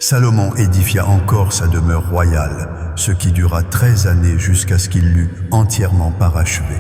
Salomon édifia encore sa demeure royale, ce qui dura 13 années jusqu'à ce qu'il l'eût entièrement parachevé.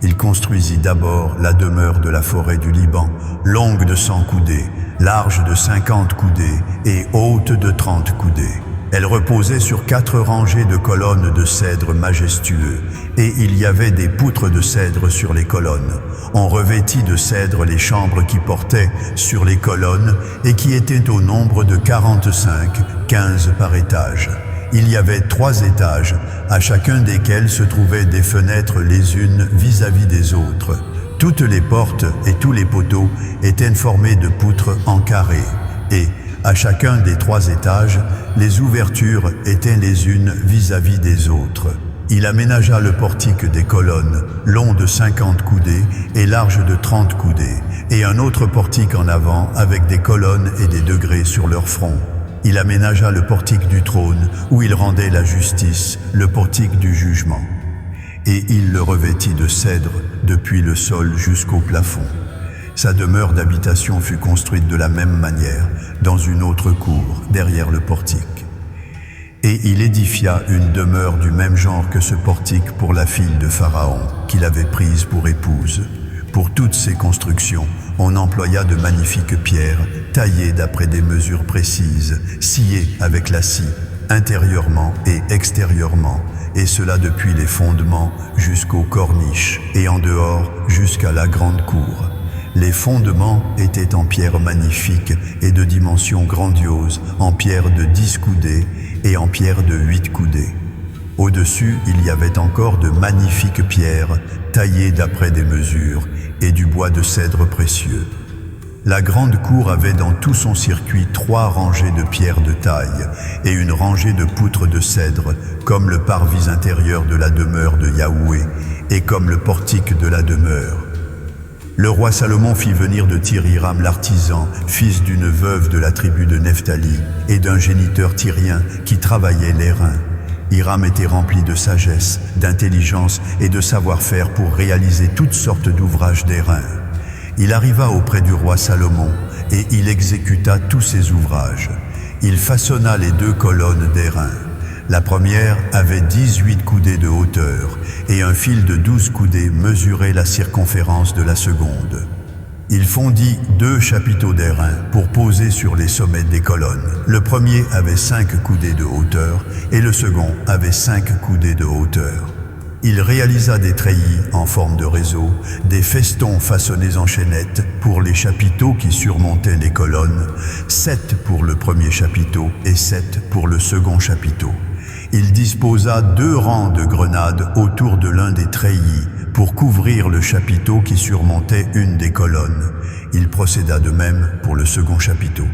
Il construisit d'abord la demeure de la forêt du Liban, longue de 100 coudées, large de 50 coudées et haute de 30 coudées. Elle reposait sur 4 rangées de colonnes de cèdre majestueux, et il y avait des poutres de cèdre sur les colonnes. On revêtit de cèdre les chambres qui portaient sur les colonnes et qui étaient au nombre de 45, 15 par étage. Il y avait 3 étages, à chacun desquels se trouvaient des fenêtres les unes vis-à-vis des autres. Toutes les portes et tous les poteaux étaient formés de poutres en carré, et à chacun des 3 étages, les ouvertures étaient les unes vis-à-vis des autres. Il aménagea le portique des colonnes, long de 50 coudées et large de 30 coudées, et un autre portique en avant avec des colonnes et des degrés sur leur front. Il aménagea le portique du trône, où il rendait la justice, le portique du jugement. Et il le revêtit de cèdre depuis le sol jusqu'au plafond. Sa demeure d'habitation fut construite de la même manière, dans une autre cour, derrière le portique. Et il édifia une demeure du même genre que ce portique pour la fille de Pharaon, qu'il avait prise pour épouse. Pour toutes ces constructions, on employa de magnifiques pierres, taillées d'après des mesures précises, sciées avec la scie, intérieurement et extérieurement, et cela depuis les fondements jusqu'aux corniches, et en dehors jusqu'à la grande cour. Les fondements étaient en pierre magnifique et de dimension grandiose, en pierre de 10 coudées et en pierre de 8 coudées. Au-dessus, il y avait encore de magnifiques pierres, taillées d'après des mesures, et du bois de cèdre précieux. La grande cour avait dans tout son circuit 3 rangées de pierres de taille et une rangée de poutres de cèdre, comme le parvis intérieur de la demeure de Yahweh et comme le portique de la demeure. Le roi Salomon fit venir de Tyr Hiram l'artisan, fils d'une veuve de la tribu de Nephtali et d'un géniteur tyrien qui travaillait l'airain. Hiram était rempli de sagesse, d'intelligence et de savoir-faire pour réaliser toutes sortes d'ouvrages d'airain. Il arriva auprès du roi Salomon et il exécuta tous ses ouvrages. Il façonna les 2 colonnes d'airain. La première avait 18 coudées de hauteur et un fil de 12 coudées mesurait la circonférence de la seconde. Il fondit 2 chapiteaux d'airain pour poser sur les sommets des colonnes. Le premier avait 5 coudées de hauteur et le second avait 5 coudées de hauteur. Il réalisa des treillis en forme de réseau, des festons façonnés en chaînettes pour les chapiteaux qui surmontaient les colonnes, 7 pour le premier chapiteau et 7 pour le second chapiteau. Il disposa 2 rangs de grenades autour de l'un des treillis pour couvrir le chapiteau qui surmontait une des colonnes. Il procéda de même pour le second chapiteau.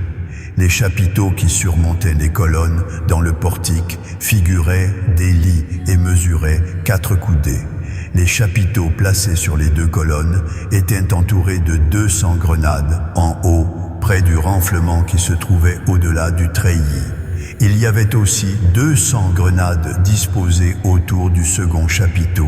Les chapiteaux qui surmontaient les colonnes dans le portique figuraient des lits et mesuraient 4 coudées. Les chapiteaux placés sur les 2 colonnes étaient entourés de 200 grenades en haut, près du renflement qui se trouvait au-delà du treillis. Il y avait aussi 200 grenades disposées autour du second chapiteau.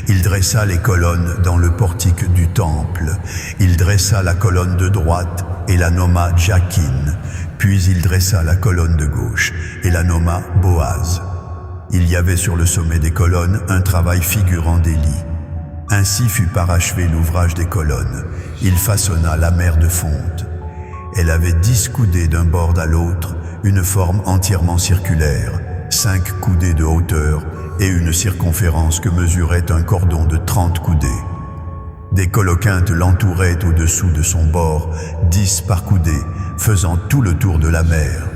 Il dressa les colonnes dans le portique du temple. Il dressa la colonne de droite et la nomma Jakin. Puis il dressa la colonne de gauche et la nomma Boaz. Il y avait sur le sommet des colonnes un travail figurant des lits. Ainsi fut parachevé l'ouvrage des colonnes. Il façonna la mer de fonte. Elle avait 10 coudées d'un bord à l'autre, une forme entièrement circulaire, 5 coudées de hauteur et une circonférence que mesurait un cordon de 30 coudées. Des coloquintes l'entouraient au-dessous de son bord, 10 par coudée, faisant tout le tour de la mer.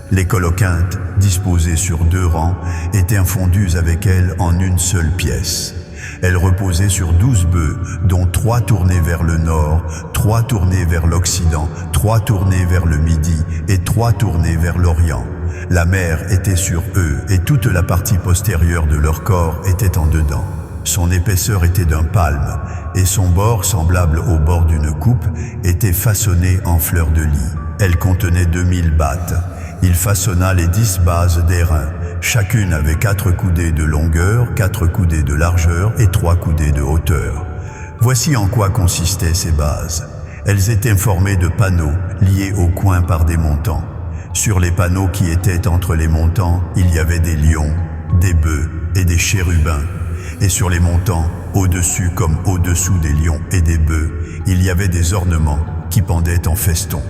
Les coloquintes, disposées sur 2 rangs, étaient fondues avec elles en une seule pièce. Elles reposaient sur 12 bœufs, dont 3 tournés vers le nord, 3 tournés vers l'occident, 3 tournés vers le midi et 3 tournés vers l'orient. La mer était sur eux et toute la partie postérieure de leur corps était en dedans. Son épaisseur était d'un palme et son bord, semblable au bord d'une coupe, était façonné en fleurs de lis. Elle contenait 2000 battes. Il façonna les 10 bases d'airain. Chacune avait 4 coudées de longueur, 4 coudées de largeur et 3 coudées de hauteur. Voici en quoi consistaient ces bases. Elles étaient formées de panneaux, liés au coin par des montants. Sur les panneaux qui étaient entre les montants, il y avait des lions, des bœufs et des chérubins. Et sur les montants, au-dessus comme au-dessous des lions et des bœufs, il y avait des ornements qui pendaient en feston.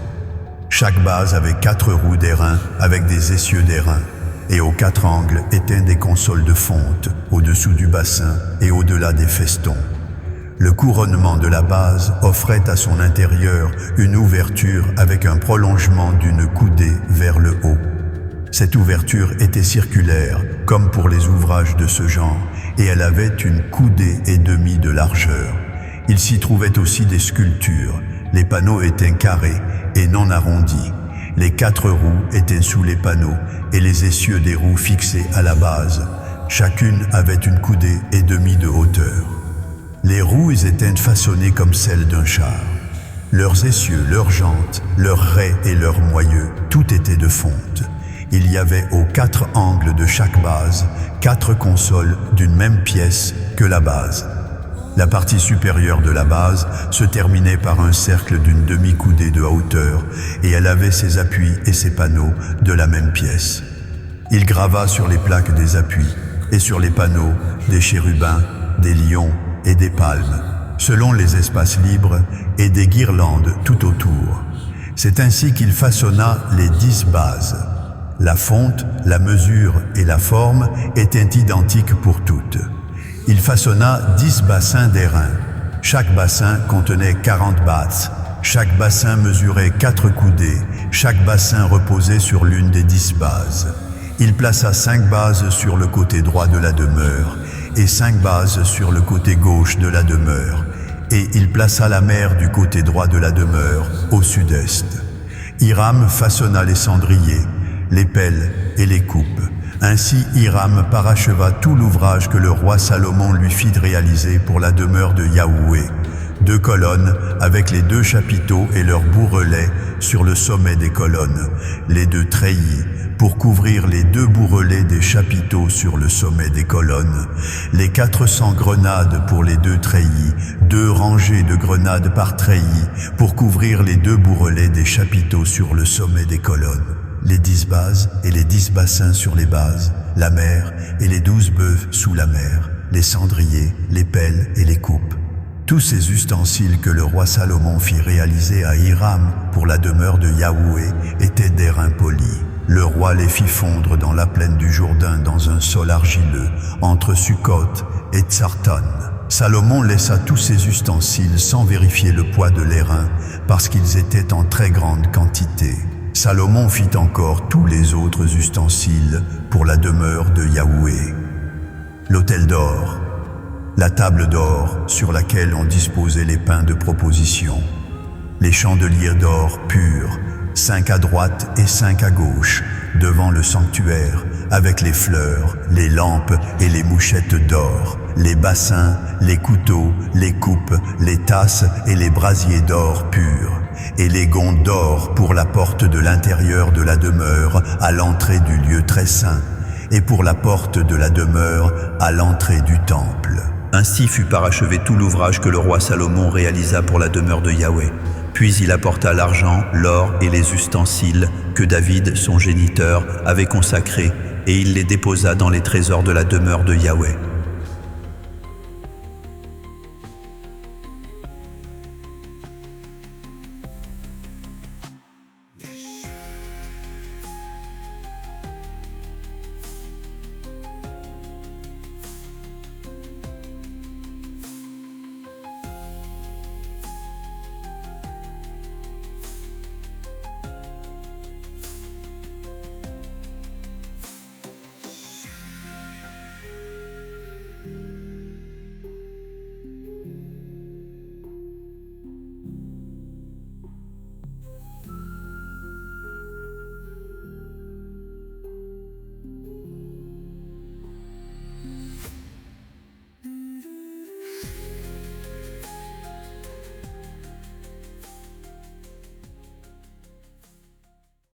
Chaque base avait 4 roues d'airain avec des essieux d'airain, et aux 4 angles étaient des consoles de fonte au-dessous du bassin et au-delà des festons. Le couronnement de la base offrait à son intérieur une ouverture avec un prolongement d'une coudée vers le haut. Cette ouverture était circulaire, comme pour les ouvrages de ce genre, et elle avait une coudée et demie de largeur. Il s'y trouvait aussi des sculptures. Les panneaux étaient carrés et non arrondis. Les 4 roues étaient sous les panneaux et les essieux des roues fixés à la base. Chacune avait une coudée et demie de hauteur. Les roues étaient façonnées comme celles d'un char. Leurs essieux, leurs jantes, leurs raies et leurs moyeux, tout était de fonte. Il y avait aux 4 angles de chaque base 4 consoles d'une même pièce que la base. La partie supérieure de la base se terminait par un cercle d'une demi-coudée de hauteur et elle avait ses appuis et ses panneaux de la même pièce. Il grava sur les plaques des appuis et sur les panneaux des chérubins, des lions et des palmes, selon les espaces libres et des guirlandes tout autour. C'est ainsi qu'il façonna les 10 bases. La fonte, la mesure et la forme étaient identiques pour toutes. Il façonna 10 bassins d'airain. Chaque bassin contenait 40 baths. Chaque bassin mesurait 4 coudées. Chaque bassin reposait sur l'une des 10 bases. Il plaça 5 bases sur le côté droit de la demeure et 5 bases sur le côté gauche de la demeure. Et il plaça la mer du côté droit de la demeure, au sud-est. Hiram façonna les cendriers, les pelles et les coupes. Ainsi Hiram paracheva tout l'ouvrage que le roi Salomon lui fit réaliser pour la demeure de Yahweh. 2 colonnes avec les 2 chapiteaux et leurs bourrelets sur le sommet des colonnes, les 2 treillis pour couvrir les 2 bourrelets des chapiteaux sur le sommet des colonnes, les 400 grenades pour les 2 treillis, 2 rangées de grenades par treillis pour couvrir les 2 bourrelets des chapiteaux sur le sommet des colonnes, les 10 bases et les 10 bassins sur les bases, la mer et les 12 bœufs sous la mer, les cendriers, les pelles et les coupes. Tous ces ustensiles que le roi Salomon fit réaliser à Hiram pour la demeure de Yahweh étaient d'airain poli. Le roi les fit fondre dans la plaine du Jourdain dans un sol argileux, entre Sukkot et Tsartan. Salomon laissa tous ces ustensiles sans vérifier le poids de l'airain, parce qu'ils étaient en très grande quantité. Salomon fit encore tous les autres ustensiles pour la demeure de Yahweh. L'autel d'or, la table d'or sur laquelle on disposait les pains de proposition, les chandeliers d'or pur, 5 à droite et 5 à gauche, devant le sanctuaire, avec les fleurs, les lampes et les mouchettes d'or, les bassins, les couteaux, les coupes, les tasses et les brasiers d'or pur, et les gonds d'or pour la porte de l'intérieur de la demeure à l'entrée du lieu très saint, et pour la porte de la demeure à l'entrée du temple. Ainsi fut parachevé tout l'ouvrage que le roi Salomon réalisa pour la demeure de Yahweh. Puis il apporta l'argent, l'or et les ustensiles que David, son géniteur, avait consacrés, et il les déposa dans les trésors de la demeure de Yahweh.